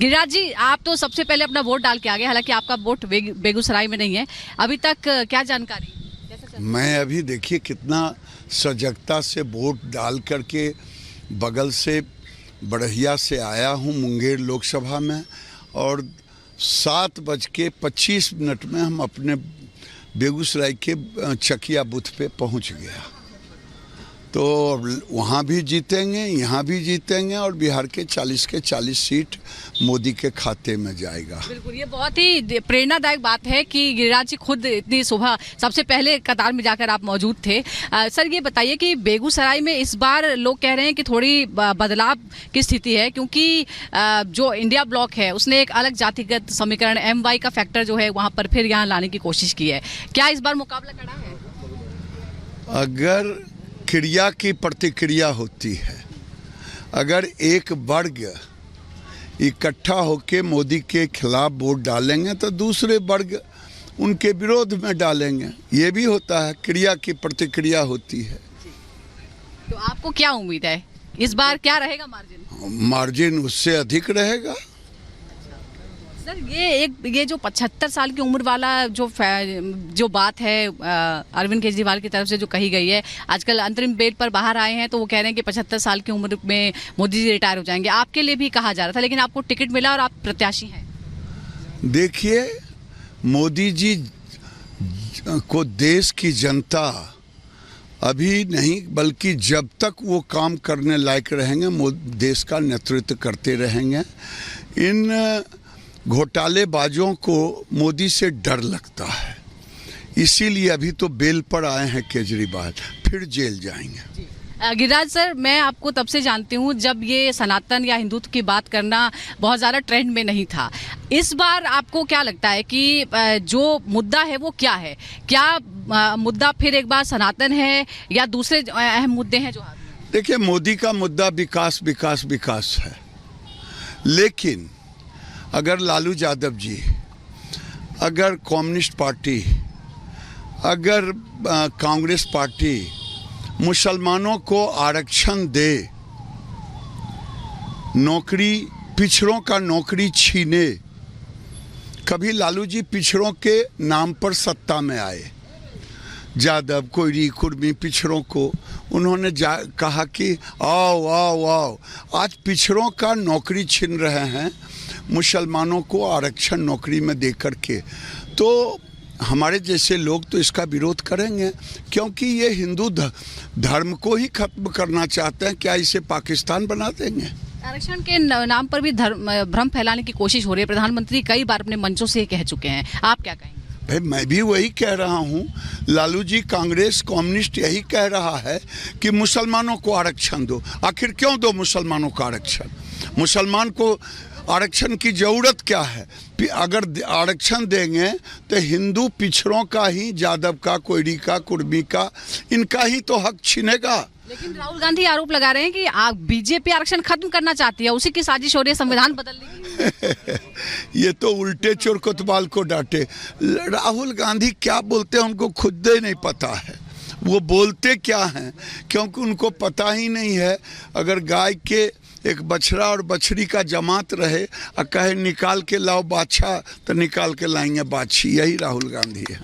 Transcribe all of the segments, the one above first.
गिरिराज जी, आप तो सबसे पहले अपना वोट डाल के आ गए, हालांकि आपका वोट बेगूसराय में नहीं है अभी तक, क्या जानकारी? मैं अभी देखिए कितना सजगता से वोट डाल करके बगल से बढ़िया से आया हूँ मुंगेर लोकसभा में, और 7:25 में हम अपने बेगूसराय के चकिया बूथ पे पहुँच गया। तो वहाँ भी जीतेंगे, यहाँ भी जीतेंगे, और बिहार के 40 के 40 सीट मोदी के खाते में जाएगा। बिल्कुल, ये बहुत ही प्रेरणादायक बात है कि गिरिराज जी खुद इतनी सुबह सबसे पहले कतार में जाकर आप मौजूद थे। सर, ये बताइए कि बेगूसराय में इस बार लोग कह रहे हैं कि थोड़ी बदलाव की स्थिति है, क्योंकि जो इंडिया ब्लॉक है उसने एक अलग जातिगत समीकरण MY का फैक्टर जो है वहाँ पर फिर यहाँ लाने की कोशिश की है। क्या इस बार मुकाबला कड़ा है? अगर क्रिया की प्रतिक्रिया होती है, अगर एक वर्ग इकट्ठा होकर मोदी के खिलाफ वोट डालेंगे तो दूसरे वर्ग उनके विरोध में डालेंगे। ये भी होता है, क्रिया की प्रतिक्रिया होती है। तो आपको क्या उम्मीद है इस बार, क्या रहेगा मार्जिन? मार्जिन उससे अधिक रहेगा। सर, ये जो 75 साल की उम्र वाला जो बात है अरविंद केजरीवाल की तरफ से जो कही गई है, आजकल अंतरिम बेल पर बाहर आए हैं तो वो कह रहे हैं कि 75 साल की उम्र में मोदी जी रिटायर हो जाएंगे। आपके लिए भी कहा जा रहा था, लेकिन आपको टिकट मिला और आप प्रत्याशी हैं। देखिए, मोदी जी को देश की जनता अभी नहीं बल्कि जब तक वो काम करने लायक रहेंगे देश का नेतृत्व करते रहेंगे। इन घोटालेबाजों को मोदी से डर लगता है, इसीलिए अभी तो बेल पर आए हैं केजरीवाल, फिर जेल जाएंगे। गिरिराज सर, मैं आपको तब से जानती हूँ जब ये सनातन या हिंदुत्व की बात करना बहुत ज़्यादा ट्रेंड में नहीं था। इस बार आपको क्या लगता है कि जो मुद्दा है वो क्या है? क्या मुद्दा फिर एक बार सनातन है या दूसरे अहम मुद्दे हैं जो हाथ में? देखिए, मोदी का मुद्दा विकास विकास विकास है, लेकिन अगर लालू यादव जी, अगर कम्युनिस्ट पार्टी, अगर कांग्रेस पार्टी मुसलमानों को आरक्षण दे, नौकरी, पिछड़ों का नौकरी छीने, कभी लालू जी पिछड़ों के नाम पर सत्ता में आए, यादव, कोयरी, कुर्मी पिछड़ों को उन्होंने कहा कि आओ आओ आओ। आज पिछड़ों का नौकरी छीन रहे हैं मुसलमानों को आरक्षण नौकरी में दे करके, तो हमारे जैसे लोग तो इसका विरोध करेंगे, क्योंकि ये हिंदू धर्म को ही खत्म करना चाहते हैं। क्या इसे पाकिस्तान बना देंगे? आरक्षण के नाम पर भी भ्रम फैलाने की कोशिश हो रही है। प्रधानमंत्री कई बार अपने मंचों से कह चुके हैं, आप क्या कहेंगे? भाई, मैं भी वही कह रहा हूँ। लालू जी, कांग्रेस, कम्युनिस्ट यही कह रहा है कि मुसलमानों को आरक्षण दो। आखिर क्यों दो मुसलमानों को आरक्षण? मुसलमान को आरक्षण की ज़रूरत क्या है? अगर आरक्षण देंगे तो हिंदू पिछड़ों का ही, यादव का, कोयरी का, कुर्मी का, इनका ही तो हक छीनेगा। लेकिन राहुल गांधी आरोप लगा रहे हैं कि बीजेपी आरक्षण खत्म करना चाहती है, उसी की साजिश हो रही है संविधान बदलने की। ये तो उल्टे चोर कोतवाल को डांटे। राहुल गांधी क्या बोलते हैं उनको खुद ही नहीं पता है, वो बोलते क्या हैं, क्योंकि उनको पता ही नहीं है। अगर गाय के एक बछड़ा और बछड़ी का जमात रहे और कहे निकाल के लाओ बाछा, तो निकाल के लाएंगे बाछी। यही राहुल गांधी है।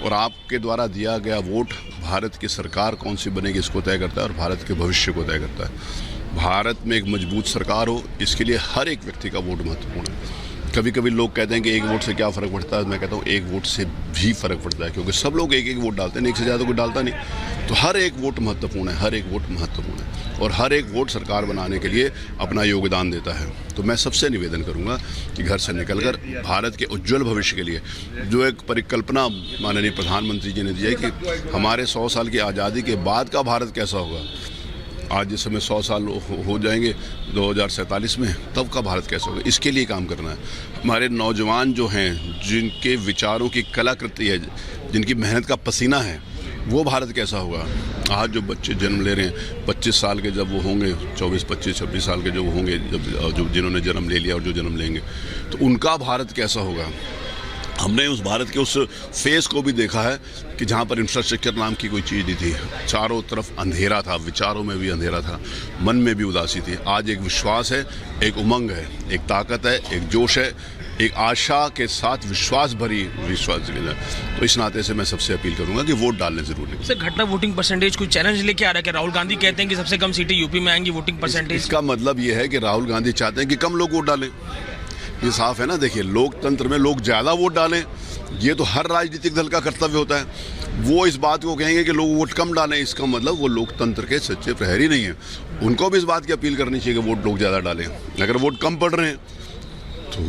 और आपके द्वारा दिया गया वोट भारत की सरकार कौन सी बनेगी इसको तय करता है और भारत के भविष्य को तय करता है। भारत में एक मजबूत सरकार हो, इसके लिए हर एक व्यक्ति का वोट महत्वपूर्ण है। कभी कभी लोग कहते हैं कि एक वोट से क्या फ़र्क पड़ता है, मैं कहता हूँ एक वोट से भी फ़र्क पड़ता है, क्योंकि सब लोग एक एक वोट डालते हैं, एक से ज़्यादा कोई डालता नहीं। तो हर एक वोट महत्वपूर्ण है, हर एक वोट महत्वपूर्ण है, और हर एक वोट सरकार बनाने के लिए अपना योगदान देता है। तो मैं सबसे निवेदन करूँगा कि घर से निकलकर भारत के उज्ज्वल भविष्य के लिए जो एक परिकल्पना माननीय प्रधानमंत्री जी ने दी है कि हमारे 100 साल की आज़ादी के बाद का भारत कैसा होगा, आज जिस समय 100 साल हो जाएंगे 2047 में, तब का भारत कैसा होगा, इसके लिए काम करना है। हमारे नौजवान जो हैं, जिनके विचारों की कलाकृति है, जिनकी मेहनत का पसीना है, वो भारत कैसा होगा। आज जो बच्चे जन्म ले रहे हैं, 25 साल के जब वो होंगे, 24, 25, 26 साल के जो होंगे, जब जिन्होंने जन्म ले लिया और जो जन्म लेंगे, तो उनका भारत कैसा होगा। हमने उस भारत के उस फेस को भी देखा है कि जहाँ पर इंफ्रास्ट्रक्चर नाम की कोई चीज़ नहीं थी, चारों तरफ अंधेरा था, विचारों में भी अंधेरा था, मन में भी उदासी थी। आज एक विश्वास है, एक उमंग है, एक ताकत है, एक जोश है, एक आशा के साथ विश्वास भरी विश्वास है। तो इस नाते से मैं सबसे अपील करूंगा कि वोट डालने जरूरी है। सर, घटना वोटिंग परसेंटेज कोई चैलेंज लेके आ रहा है कि राहुल गांधी कहते हैं कि सबसे कम सीटें यूपी में आएंगी वोटिंग परसेंटेज? इसका मतलब ये है कि राहुल गांधी चाहते हैं कि कम लोग वोट डालें। ये साफ है ना। देखिए, लोकतंत्र में लोग ज़्यादा वोट डालें, ये तो हर राजनीतिक दल का कर्तव्य होता है। वो इस बात को कहेंगे कि लोग वोट कम डालें, इसका मतलब वो लोकतंत्र के सच्चे प्रहरी नहीं है। उनको भी इस बात की अपील करनी चाहिए कि वोट लोग ज़्यादा डालें। अगर वोट कम पड़ रहे हैं तो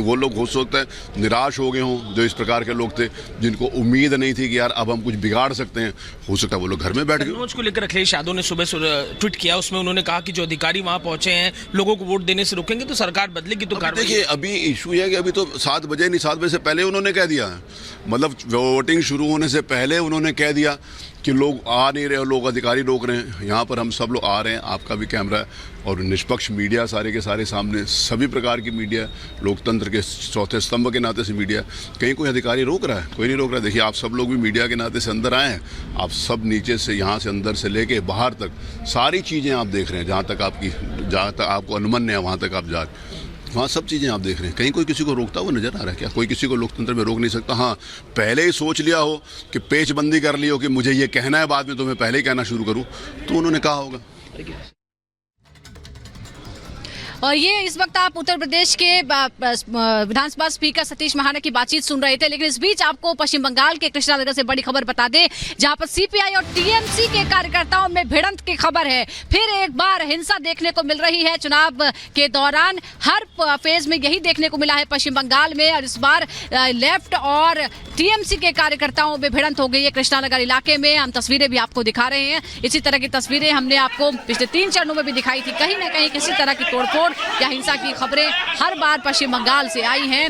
वो लोग हो सकता है निराश हो गए हों, जो इस प्रकार के लोग थे जिनको उम्मीद नहीं थी कि यार अब हम कुछ बिगाड़ सकते हैं, हो सकता है वो लोग घर में बैठ गए। कन्नौज को लेकर अखिलेश यादव ने सुबह ट्वीट किया, उसमें उन्होंने कहा कि जो अधिकारी वहां पहुंचे हैं लोगों को वोट देने से रोकेंगे तो सरकार बदलेगी। तो देखिए, अभी इशू है कि अभी तो 7 बजे नहीं, 7 बजे से पहले उन्होंने कह दिया है, मतलब वोटिंग शुरू होने से पहले उन्होंने कह दिया कि लोग आ नहीं रहे, लोग अधिकारी रोक रहे हैं। यहाँ पर हम सब लोग आ रहे हैं, आपका भी कैमरा है और निष्पक्ष मीडिया सारे के सारे सामने, सभी प्रकार की मीडिया, लोकतंत्र के चौथे स्तंभ के नाते से मीडिया। कहीं कोई अधिकारी रोक रहा है? कोई नहीं रोक रहा है। देखिए, आप सब लोग भी मीडिया के नाते से अंदर आए हैं, आप सब नीचे से, यहाँ से, अंदर से लेके बाहर तक सारी चीज़ें आप देख रहे हैं। जहाँ तक आपको अनुमान है वहाँ तक आप वहाँ सब चीज़ें आप देख रहे हैं। कहीं कोई किसी को रोकता हुआ नजर आ रहा है क्या? कोई किसी को लोकतंत्र में रोक नहीं सकता। हाँ, पहले ही सोच लिया हो कि पेचबंदी कर ली हो कि मुझे ये कहना है, बाद में तो मैं पहले ही कहना शुरू करूँ, तो उन्होंने कहा होगा। और ये इस वक्त आप उत्तर प्रदेश के विधानसभा स्पीकर सतीश महाना की बातचीत सुन रहे थे। लेकिन इस बीच आपको पश्चिम बंगाल के कृष्णानगर से बड़ी खबर बता दें, जहां पर सीपीआई और टीएमसी के कार्यकर्ताओं में भिड़ंत की खबर है। फिर एक बार हिंसा देखने को मिल रही है। चुनाव के दौरान हर फेज में यही देखने को मिला है पश्चिम बंगाल में, और इस बार लेफ्ट और टीएमसी के कार्यकर्ताओं में भिड़ंत हो गई है कृष्णानगर इलाके में। हम तस्वीरें भी आपको दिखा रहे हैं। इसी तरह की तस्वीरें हमने आपको पिछले 3 चरणों में भी दिखाई थी। कहीं ना कहीं किसी तरह की तोड़फोड़ या हिंसा की खबरें हर बार पश्चिम बंगाल से आई हैं।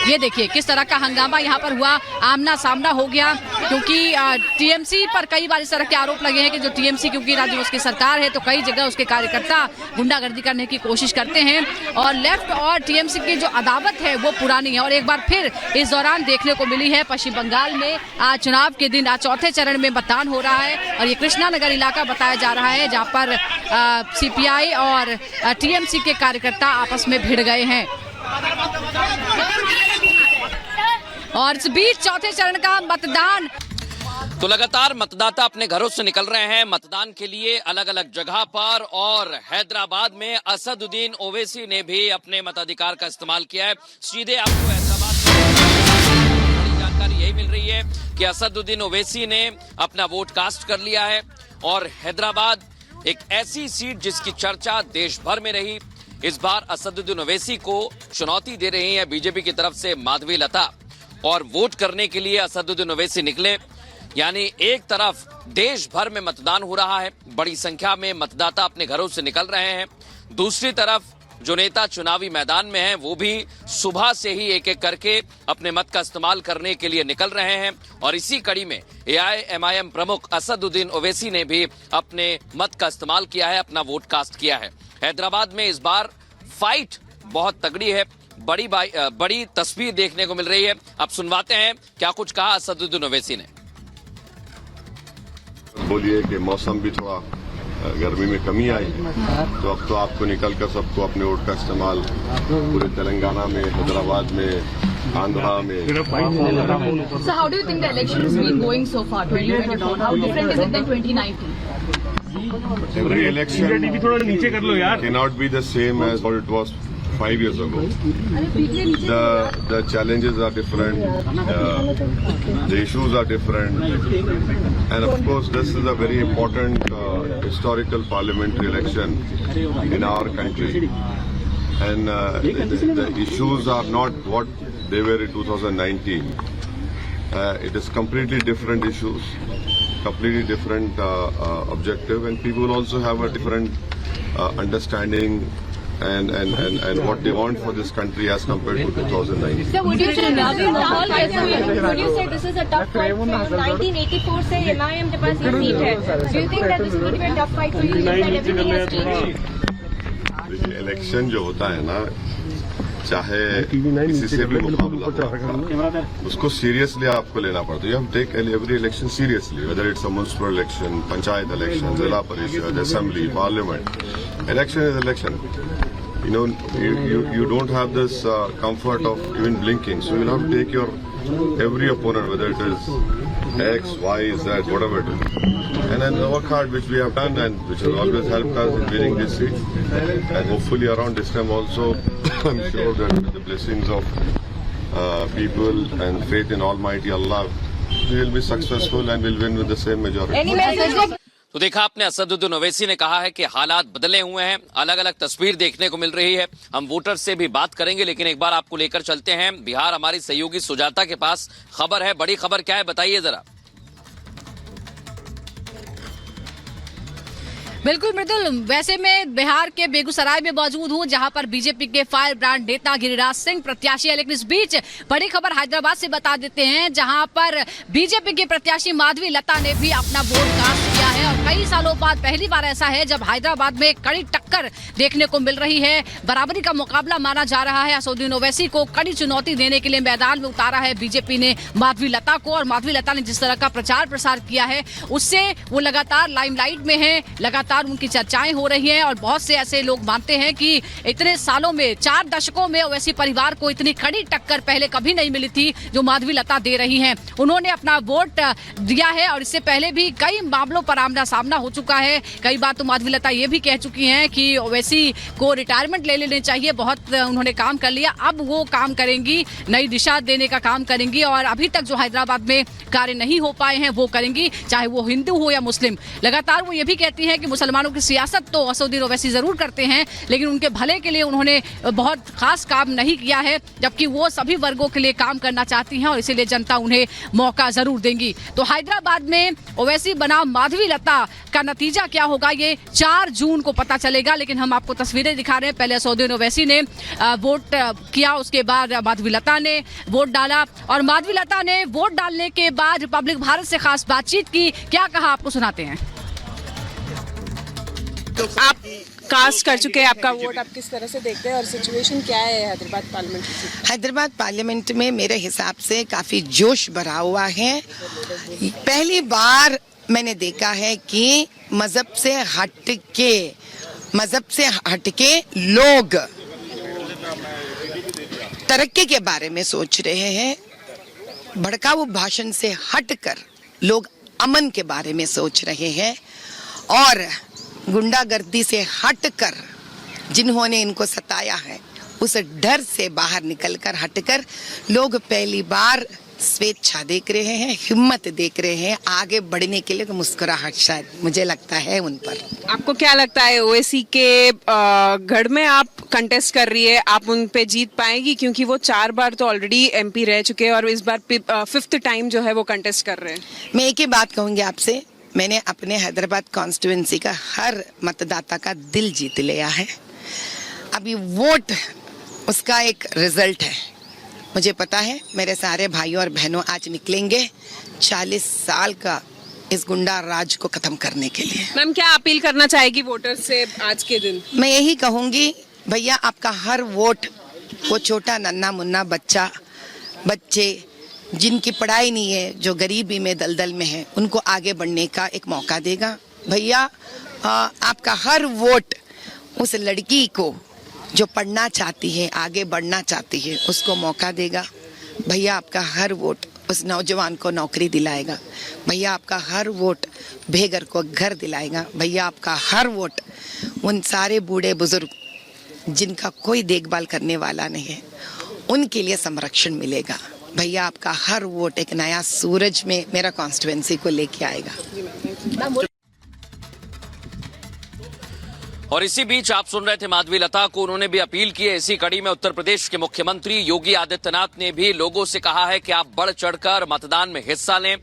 ये देखिए किस तरह का हंगामा यहाँ पर हुआ, आमना सामना हो गया, क्योंकि टीएमसी पर कई बार इस तरह के आरोप लगे हैं कि जो टीएमसी, क्योंकि राज्य में उसकी सरकार है तो कई जगह उसके कार्यकर्ता गुंडागर्दी करने की कोशिश करते हैं, और लेफ्ट और टीएमसी की जो अदावत है वो पुरानी है। और एक बार फिर इस दौरान देखने को मिली है पश्चिम बंगाल में। आज चुनाव के दिन आज चौथे चरण में मतदान हो रहा है, और ये कृष्णानगर इलाका बताया जा रहा है जहाँ पर सीपीआई और टीएमसी के कार्यकर्ता आपस में भिड़ गए हैं। और इस बीच चौथे चरण का मतदान, तो लगातार मतदाता अपने घरों से निकल रहे हैं मतदान के लिए अलग अलग जगह पर, और हैदराबाद में असदुद्दीन ओवैसी ने भी अपने मताधिकार का इस्तेमाल किया है। सीधे आपको हैदराबाद में बड़ी जानकारी यही मिल रही है कि असदुद्दीन ओवैसी ने अपना वोट कास्ट कर लिया है, और हैदराबाद एक ऐसी सीट जिसकी चर्चा देश भर में रही। इस बार असदुद्दीन ओवैसी को चुनौती दे रही है बीजेपी की तरफ से माधवी लता, और वोट करने के लिए असदुद्दीन ओवैसी निकले। यानी एक तरफ देश भर में मतदान हो रहा है, बड़ी संख्या में मतदाता अपने घरों से निकल रहे हैं, दूसरी तरफ जो नेता चुनावी मैदान में हैं वो भी सुबह से ही एक एक करके अपने मत का इस्तेमाल करने के लिए निकल रहे हैं। और इसी कड़ी में एआईएमआईएम प्रमुख असदुद्दीन ओवैसी ने भी अपने मत का इस्तेमाल किया है, अपना वोट कास्ट किया है। हैदराबाद में इस बार फाइट बहुत तगड़ी है, बड़ी तस्वीर देखने को मिल रही है। अब सुनवाते हैं क्या कुछ कहा असदुद्दीन ओवैसी ने। बोलिए कि मौसम भी थोड़ा गर्मी में कमी आई, तो अब तो आपको निकलकर सबको अपने वोट का इस्तेमाल पूरे तेलंगाना में, हैदराबाद में, आंध्रा में। So how do you think the election has been going so far, 2024? How different is it than 2019? Every election cannot be the same as what it was 5 years ago. The challenges are different, the issues are different, and of course this is a very important historical parliamentary election in our country, and the issues are not what they were in 2019. It is completely different issues, completely different objective, and people also have a different understanding and what they want for this country as compared to 2019. So would you say this is a tough fight for you? 1984 से MIM के पास ये seat है. Do you think that this is going to be a tough fight for you? That everything has changed? देखिए, election जो होता है ना, चाहे किसी से भी मुकाबला हो, उसको सीरियसली आपको लेना पड़ता है। You have take every election seriously, whether it's a municipal election, panchayat election, zila parishad, assembly, parliament. Election is election. You don't have this comfort of even blinking, so you'll have to take your every opponent, whether it is X, Y, Z, whatever it is, and then work hard, which we have done and which has always helped us in winning this seat. And hopefully around this time also, I'm sure that with the blessings of people and faith in Almighty Allah, we will be successful and will win with the same majority. तो देखा आपने, असदुद्दीन ओवैसी ने कहा है कि हालात बदले हुए हैं, अलग अलग तस्वीर देखने को मिल रही है। हम वोटर से भी बात करेंगे, लेकिन एक बार आपको लेकर चलते हैं बिहार। हमारी सहयोगी सुजाता के पास खबर है। बड़ी खबर क्या है, बताइए जरा। बिल्कुल मृदुल, वैसे मैं बिहार के बेगूसराय में मौजूद हूं, जहां पर बीजेपी के फायर ब्रांड नेता गिरिराज सिंह प्रत्याशी है। लेकिन इस बीच बड़ी खबर हैदराबाद से बता देते हैं, जहां पर बीजेपी के प्रत्याशी माधवी लता ने भी अपना वोट कास्ट किया है। और कई सालों बाद पहली बार ऐसा है जब हैदराबाद में कड़ी टक्कर देखने को मिल रही है। बराबरी का मुकाबला माना जा रहा है। असदुद्दीन ओवैसी को कड़ी चुनौती देने के लिए मैदान में उतारा है बीजेपी ने माधवी लता को। और माधवी लता ने जिस तरह का प्रचार प्रसार किया है, उससे वो लगातार लाइमलाइट में है, लगातार उनकी चर्चाएं हो रही हैं। और बहुत से ऐसे लोग मानते हैं कि इतने सालों में, 4 दशकों में ओवैसी परिवार को इतनी कड़ी टक्कर पहले कभी नहीं मिली थी जो माधवी लता दे रही हैं। उन्होंने अपना वोट दिया है और इससे पहले भी कई मामलों पर आमना सामना हो चुका है। कई बार तो माधवी लता ये भी कह चुकी हैं कि ओवैसी को रिटायरमेंट ले लेने चाहिए, बहुत उन्होंने काम कर लिया, अब वो काम करेंगी, नई दिशा देने का काम करेंगी। और अभी तक जो हैदराबाद में कार्य नहीं हो पाए हैं वो करेंगी, चाहे वो हिंदू हो या मुस्लिम। लगातार वो ये भी कहती हैं कि मुसलमानों की सियासत तो असदुद्दीन ओवैसी जरूर करते हैं, लेकिन उनके भले के लिए उन्होंने बहुत खास काम नहीं किया है, जबकि वो सभी वर्गों के लिए काम करना चाहती हैं और इसीलिए जनता उन्हें मौका जरूर देंगी। तो हैदराबाद में ओवैसी बनाम माधवी लता का नतीजा क्या होगा, ये 4 जून को पता चलेगा। लेकिन हम आपको तस्वीरें दिखा रहे हैं। पहले असदुद्दीन ओवैसी ने वोट किया, उसके बाद माधवी लता ने वोट डाला। और माधवी लता ने वोट डालने के बाद रिपब्लिक भारत से खास बातचीत की। क्या कहा, आपको सुनाते हैं। आप कास्ट कर चुके हैं, आपका वोट आप किस तरह से देखते हैं और सिचुएशन क्या है हैदराबाद पार्लियामेंट की? हैदराबाद पार्लियामेंट में मेरे हिसाब से काफ़ी जोश भरा हुआ है। पहली बार मैंने देखा है कि मज़हब से हट के लोग तरक्की के बारे में सोच रहे हैं। भड़काऊ भाषण से हटकर लोग अमन के बारे में सोच रहे हैं और गुंडागर्दी से हटकर जिन्होंने इनको सताया है उस डर से बाहर निकलकर हटकर लोग पहली बार स्वेच्छा देख रहे हैं, हिम्मत देख रहे हैं, आगे बढ़ने के लिए मुस्कुराहट शायद मुझे लगता है उन पर। आपको क्या लगता है ओवैसी के गढ़ में आप कंटेस्ट कर रही है, आप उन पे जीत पाएगी? क्योंकि वो 4 बार तो ऑलरेडी एमपी रह चुके हैं और इस बार 5th टाइम जो है वो कंटेस्ट कर रहे हैं। मैं एक ही बात कहूँगी आपसे, मैंने अपने हैदराबाद कॉन्स्टिट्यूएंसी का हर मतदाता का दिल जीत लिया है। अभी वोट उसका एक रिजल्ट है। मुझे पता है मेरे सारे भाइयों और बहनों आज निकलेंगे 40 साल का इस गुंडा राज को खत्म करने के लिए। मैम, क्या अपील करना चाहेगी वोटर्स से आज के दिन? मैं यही कहूँगी, भैया आपका हर वोट वो छोटा नन्ना मुन्ना बच्चे जिनकी पढ़ाई नहीं है, जो गरीबी में दलदल में है, उनको आगे बढ़ने का एक मौका देगा। भैया आपका हर वोट उस लड़की को जो पढ़ना चाहती है, आगे बढ़ना चाहती है, उसको मौका देगा। भैया आपका हर वोट उस नौजवान को नौकरी दिलाएगा। भैया आपका हर वोट बेघर को घर दिलाएगा। भैया आपका हर वोट उन सारे बूढ़े बुजुर्ग जिनका कोई देखभाल करने वाला नहीं है, उनके लिए संरक्षण मिलेगा। भैया आपका हर वोट एक नया सूरज में मेरा कॉन्स्टिट्यूएंसी को लेके आएगा। और इसी बीच आप सुन रहे थे माधवी लता को, उन्होंने भी अपील की है। इसी कड़ी में उत्तर प्रदेश के मुख्यमंत्री योगी आदित्यनाथ ने भी लोगों से कहा है कि आप बढ़ चढ़कर मतदान में हिस्सा लें